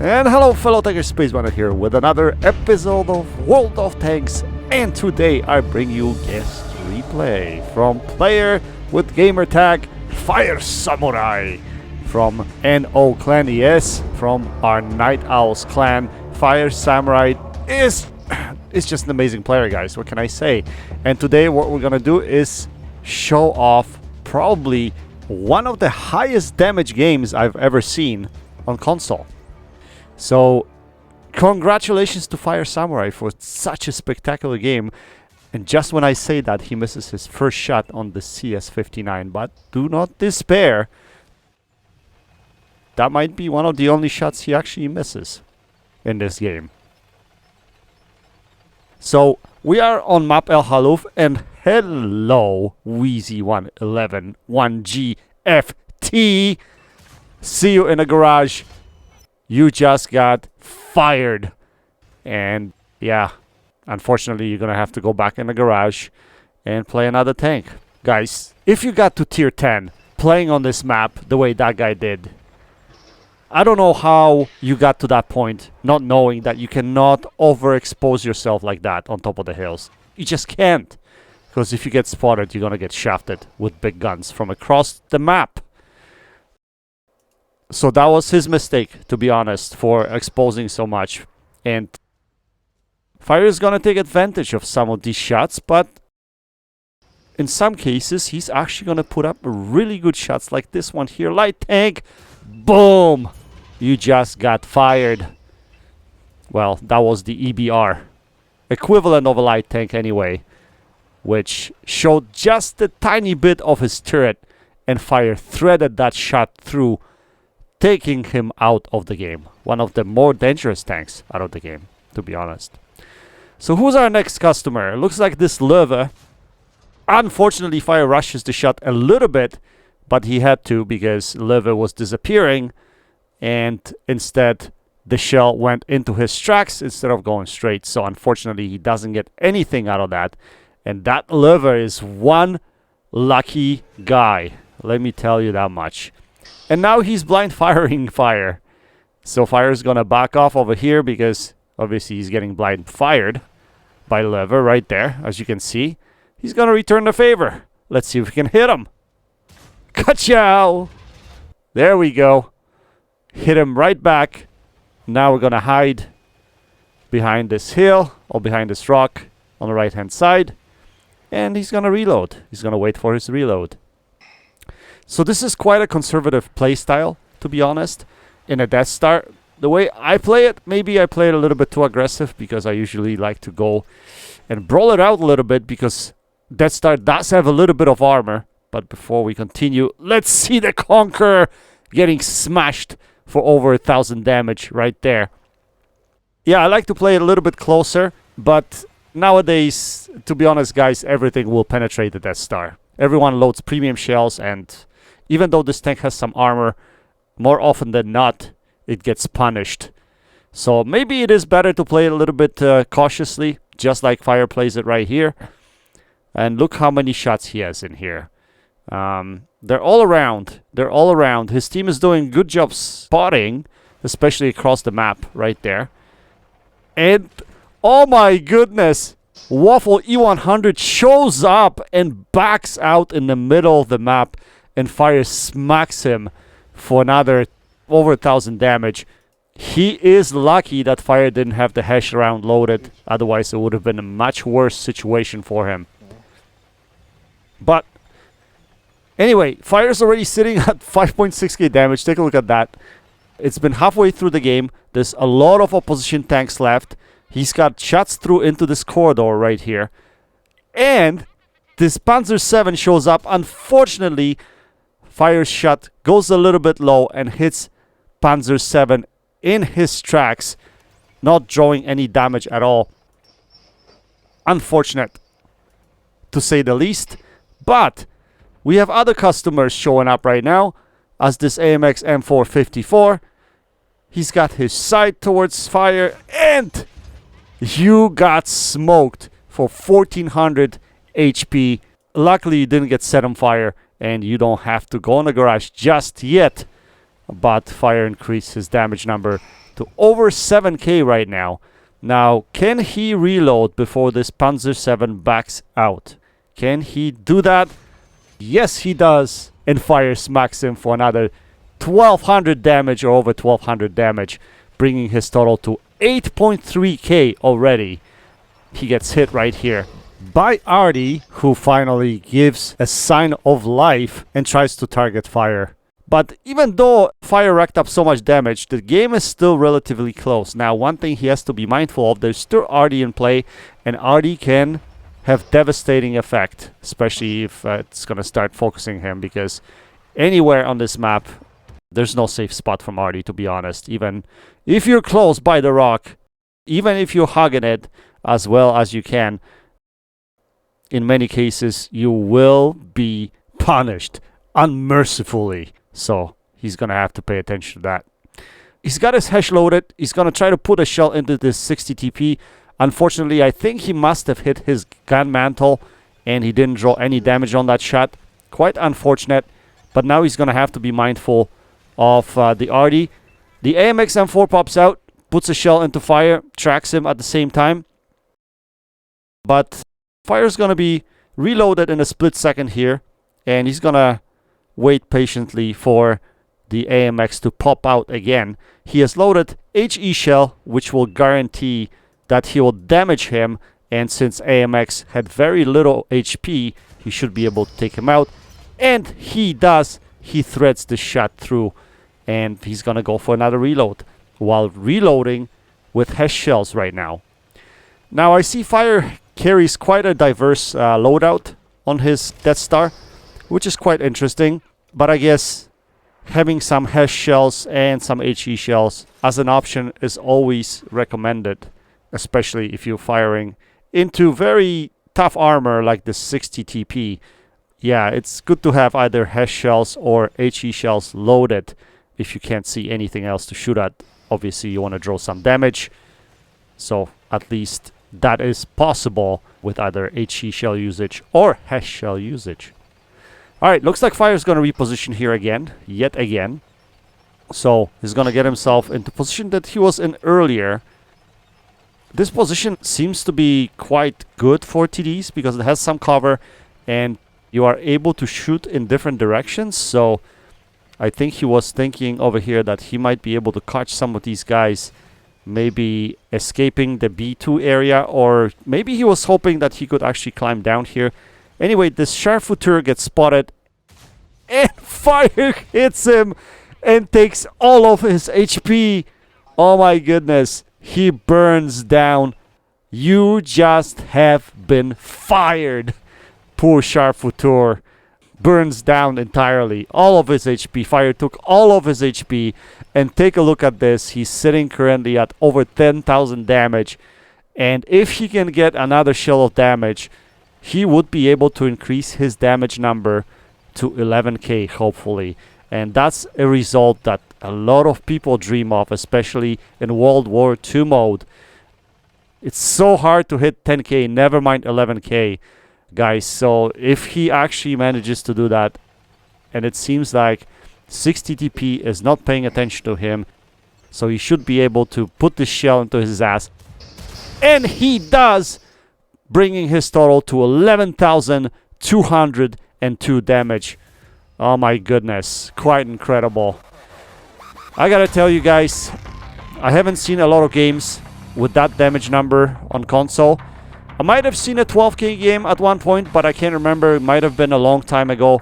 And hello fellow Tanker Spaceman here with another episode of World of Tanks, and today I bring you guest replay from player with gamer tag Fire Samurai from NO Clan. Yes, from our Night Owls clan. Fire Samurai is just an amazing player, guys. What can I say? And today what we're gonna do is show off probably one of the highest damage games I've ever seen on console. So, congratulations to Fire Samurai for such a spectacular game. And just when I say that, he misses his first shot on the CS59. But do not despair. That might be one of the only shots he actually misses in this game. So, we are on map El Haluf, and hello, Wheezy111 1GFT. See you in the garage. You just got fired. And yeah, unfortunately, you're going to have to go back in the garage and play another tank. Guys, if you got to tier 10 playing on this map the way that guy did, I don't know how you got to that point, not knowing that you cannot overexpose yourself like that on top of the hills. You just can't. Because if you get spotted, you're going to get shafted with big guns from across the map. So that was his mistake, to be honest, for exposing so much. And Fire is going to take advantage of some of these shots, but in some cases, he's actually going to put up really good shots like this one here. Light tank, boom! You just got fired. Well, that was the EBR. Equivalent of a light tank anyway, which showed just a tiny bit of his turret, and Fire threaded that shot through, taking him out of the game. One of the more dangerous tanks out of the game, to be honest. So who's our next customer? Looks like this Löwe. Unfortunately, Fire rushes the shot a little bit, but he had to because Löwe was disappearing, and instead the shell went into his tracks instead of going straight. So unfortunately, he doesn't get anything out of that. And that Löwe is one lucky guy. Let me tell you that much. And now he's blind firing Fire. So Fire is going to back off over here because obviously he's getting blind fired by Löwe right there, as you can see. He's going to return the favor. Let's see if we can hit him. Ka-chow! There we go. Hit him right back. Now we're going to hide behind this hill or behind this rock on the right hand side. And he's going to reload. He's going to wait for his reload. So this is quite a conservative playstyle, to be honest, in a Deathstar. The way I play it, maybe I play it a little bit too aggressive because I usually like to go and brawl it out a little bit because Deathstar does have a little bit of armor. But before we continue, let's see the Conqueror getting smashed for over 1,000 damage right there. Yeah, I like to play it a little bit closer, but nowadays, to be honest, guys, everything will penetrate the Deathstar. Everyone loads premium shells, and even though this tank has some armor, more often than not, it gets punished. So maybe it is better to play it a little bit cautiously, just like Fire plays it right here. And look how many shots he has in here. They're all around. They're all around. His team is doing a good job spotting, especially across the map right there. And, oh my goodness, Waffle E100 shows up and backs out in the middle of the map, and Fire smacks him for another over 1,000 damage. He is lucky that Fire didn't have the hash round loaded, otherwise it would have been a much worse situation for him. But anyway, Fire's already sitting at 5.6k damage. Take a look at that. It's been halfway through the game. There's a lot of opposition tanks left. He's got shots through into this corridor right here. And this Panzer 7 shows up. Unfortunately, Fire's shot goes a little bit low and hits Panzer 7 in his tracks, not drawing any damage at all. Unfortunate, to say the least. But we have other customers showing up right now, as this AMX M454. He's got his sight towards Fire, and you got smoked for 1400 HP. Luckily, you didn't get set on fire, and you don't have to go in the garage just yet. But Fire increased his damage number to to over 7k right now. Now, can he reload before this Panzer 7 backs out? Can he do that? Yes, he does. And fire smacks him for another 1200 damage or over 1200 damage, bringing his total to 8.3k already. He gets hit right here by Artie, who finally gives a sign of life and tries to target fire. But even though fire racked up so much damage, the game is still relatively close. Now, one thing he has to be mindful of, there's still Artie in play, and Artie can have devastating effect, especially if it's going to start focusing him, because anywhere on this map, there's no safe spot from Artie, to be honest. Even if you're close by the rock, even if you're hugging it as well as you can, in many cases, you will be punished unmercifully. So he's going to have to pay attention to that. He's got his hash loaded. He's going to try to put a shell into this 60 TP. Unfortunately, I think he must have hit his gun mantle and he didn't draw any damage on that shot. Quite unfortunate. But now he's going to have to be mindful of the Artie. The AMX M4 pops out, puts a shell into fire, tracks him at the same time. But fire's going to be reloaded in a split second here. And he's going to wait patiently for the AMX to pop out again. He has loaded HE shell, which will guarantee that he will damage him. And since AMX had very little HP, he should be able to take him out. And he does. He threads the shot through. And he's going to go for another reload, while reloading with HESH shells right now. Now, I see fire carries quite a diverse loadout on his Deathstar, which is quite interesting. But I guess having some HESH shells and some HE shells as an option is always recommended, especially if you're firing into very tough armor like the 60 TP. Yeah, it's good to have either HESH shells or HE shells loaded if you can't see anything else to shoot at. Obviously, you want to draw some damage, so at least that is possible with either HE shell usage or HESH shell usage. Alright, looks like fire is going to reposition here again, yet again. So he's going to get himself into position that he was in earlier. This position seems to be quite good for TDs because it has some cover and you are able to shoot in different directions. So I think he was thinking over here that he might be able to catch some of these guys maybe escaping the B2 area, or maybe he was hoping that he could actually climb down here. Anyway, this Sharpshooter gets spotted and fire hits him and takes all of his HP. Oh my goodness, he burns down. You just have been fired. Poor Sharpshooter burns down entirely. All of his HP. Fire took all of his HP. And take a look at this. He's sitting currently at over 10,000 damage. And if he can get another shell of damage, he would be able to increase his damage number to 11k, hopefully. And that's a result that a lot of people dream of, especially in World War II mode. It's so hard to hit 10k, never mind 11k, guys. So if he actually manages to do that, and it seems like 60 TP is not paying attention to him, so he should be able to put this shell into his ass. And he does, bringing his total to 11,202 damage. Oh my goodness, quite incredible. I gotta tell you guys, I haven't seen a lot of games with that damage number on console. I might have seen a 12k game at one point, but I can't remember. It might have been a long time ago.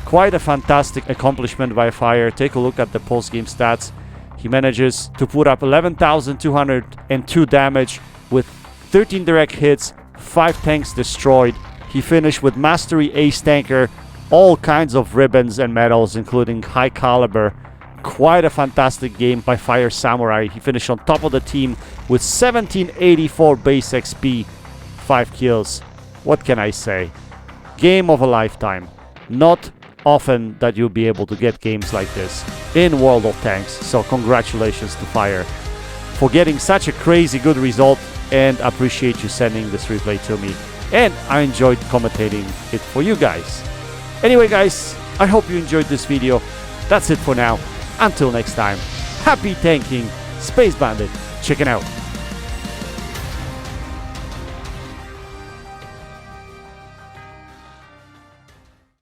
Quite a fantastic accomplishment by Fire. Take a look at the post-game stats. He manages to put up 11,202 damage with 13 direct hits, 5 tanks destroyed. He finished with Mastery Ace Tanker, all kinds of ribbons and medals, including high caliber. Quite a fantastic game by Fire Samurai. He finished on top of the team with 1784 base XP, 5 kills. What can I say? Game of a lifetime. Not often that you'll be able to get games like this in World of Tanks. So congratulations to Fire for getting such a crazy good result, and appreciate you sending this replay to me. And I enjoyed commentating it for you guys. Anyway guys, I hope you enjoyed this video. That's it for now. Until next time, happy tanking Space Bandit, chicken out.